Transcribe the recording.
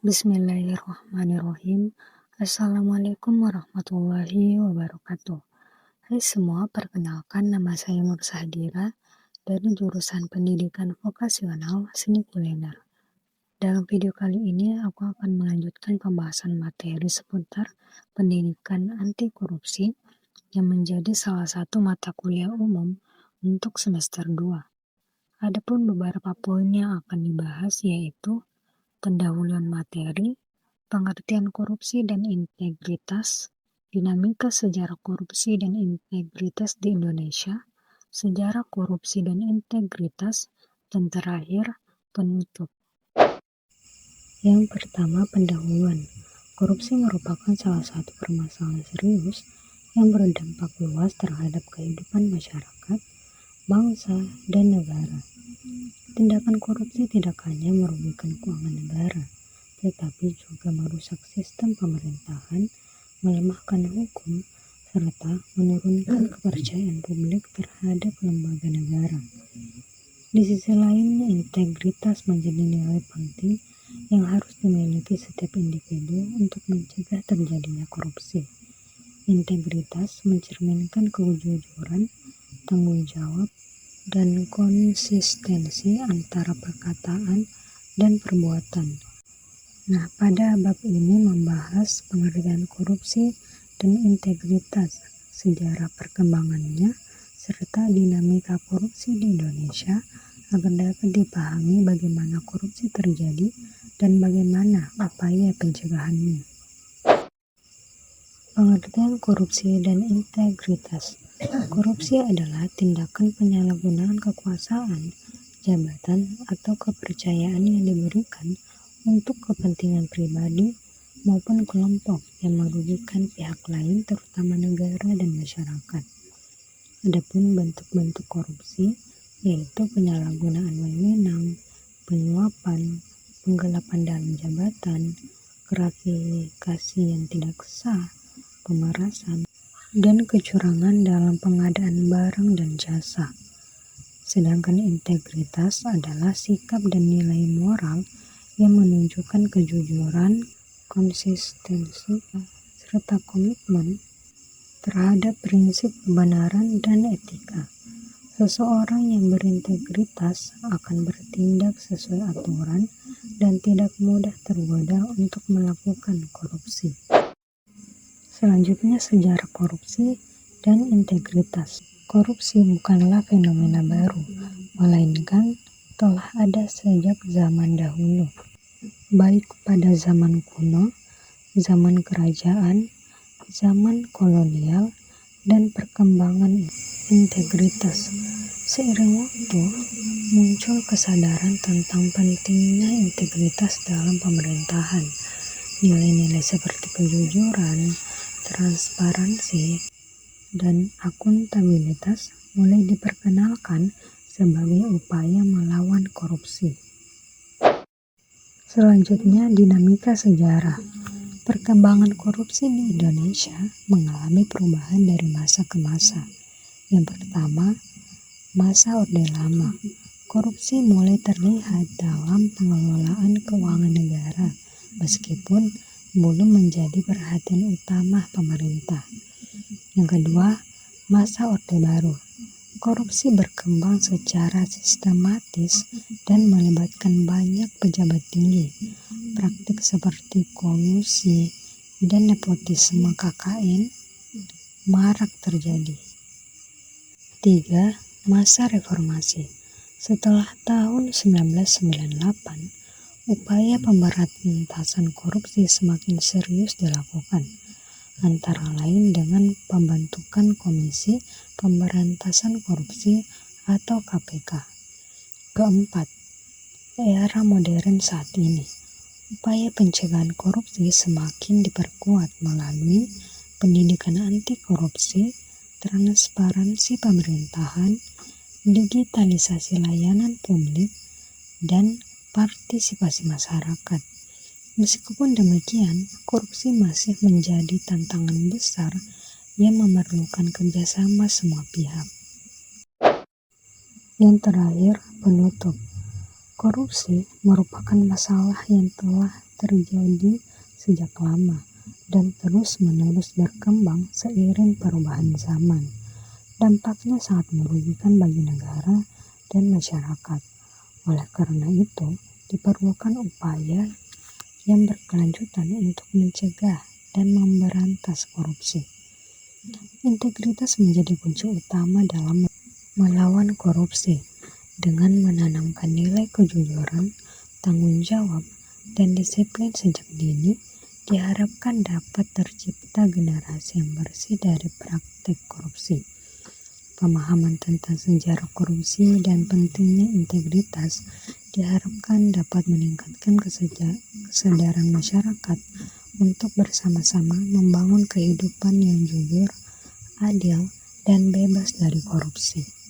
Bismillahirrahmanirrahim. Assalamualaikum warahmatullahi wabarakatuh. Hai semua, perkenalkan nama saya Nur Sahdira dari jurusan Pendidikan Vokasional Seni Kuliner. Dalam video kali ini aku akan melanjutkan pembahasan materi seputar pendidikan anti korupsi yang menjadi salah satu mata kuliah umum untuk semester 2. Adapun beberapa poin yang akan dibahas yaitu pendahuluan materi, pengertian korupsi dan integritas, dinamika sejarah korupsi dan integritas di Indonesia, sejarah korupsi dan integritas, dan terakhir, penutup. Yang pertama, pendahuluan. Korupsi merupakan salah satu permasalahan serius yang berdampak luas terhadap kehidupan masyarakat, bangsa, dan negara. Tindakan korupsi tidak hanya merugikan keuangan negara, tetapi juga merusak sistem pemerintahan, melemahkan hukum, serta menurunkan kepercayaan publik terhadap lembaga negara. Di sisi lain, integritas menjadi nilai penting yang harus dimiliki setiap individu untuk mencegah terjadinya korupsi. Integritas mencerminkan kejujuran, tanggung jawab, dan konsistensi antara perkataan dan perbuatan. Nah, pada bab ini membahas pengertian korupsi dan integritas, sejarah perkembangannya, serta dinamika korupsi di Indonesia agar dapat dipahami bagaimana korupsi terjadi dan bagaimana upaya pencegahannya. Pengertian korupsi dan integritas. Korupsi adalah tindakan penyalahgunaan kekuasaan, jabatan, atau kepercayaan yang diberikan untuk kepentingan pribadi maupun kelompok yang merugikan pihak lain, terutama negara dan masyarakat. Adapun bentuk-bentuk korupsi yaitu penyalahgunaan wewenang, penyuapan, penggelapan dalam jabatan, gratifikasi yang tidak sah, pemerasan, dan kecurangan dalam pengadaan barang dan jasa. Sedangkan integritas adalah sikap dan nilai moral yang menunjukkan kejujuran, konsistensi, serta komitmen terhadap prinsip kebenaran dan etika. Seseorang yang berintegritas akan bertindak sesuai aturan dan tidak mudah tergoda untuk melakukan korupsi. Selanjutnya, sejarah korupsi dan integritas. Korupsi bukanlah fenomena baru, melainkan telah ada sejak zaman dahulu, baik pada zaman kuno, zaman kerajaan, zaman kolonial, dan perkembangan integritas. Seiring waktu, muncul kesadaran tentang pentingnya integritas dalam pemerintahan. Nilai-nilai seperti kejujuran, transparansi, dan akuntabilitas mulai diperkenalkan sebagai upaya melawan korupsi. Selanjutnya, dinamika sejarah. Perkembangan korupsi di Indonesia mengalami perubahan dari masa ke masa. Yang pertama, masa Orde Lama. Korupsi mulai terlihat dalam pengelolaan keuangan negara, meskipun belum menjadi perhatian utama pemerintah. Yang kedua, masa Orde Baru. Korupsi berkembang secara sistematis dan melibatkan banyak pejabat tinggi. Praktik seperti kolusi dan nepotisme KKN marak terjadi. 3. Masa reformasi. Setelah tahun 1998, upaya pemberantasan korupsi semakin serius dilakukan, antara lain dengan pembentukan Komisi Pemberantasan Korupsi atau KPK. Keempat, era modern saat ini. Upaya pencegahan korupsi semakin diperkuat melalui pendidikan anti korupsi, transparansi pemerintahan, digitalisasi layanan publik, dan partisipasi masyarakat. Meskipun demikian, korupsi masih menjadi tantangan besar yang memerlukan kerjasama semua pihak. Yang terakhir, penutup. Korupsi merupakan masalah yang telah terjadi sejak lama dan terus-menerus berkembang seiring perubahan zaman. Dampaknya sangat merugikan bagi negara dan masyarakat. Oleh karena itu, diperlukan upaya yang berkelanjutan untuk mencegah dan memberantas korupsi. Integritas menjadi kunci utama dalam melawan korupsi. Dengan menanamkan nilai kejujuran, tanggung jawab, dan disiplin sejak dini, diharapkan dapat tercipta generasi yang bersih dari praktik korupsi. Pemahaman tentang sejarah korupsi dan pentingnya integritas diharapkan dapat meningkatkan kesadaran masyarakat untuk bersama-sama membangun kehidupan yang jujur, adil, dan bebas dari korupsi.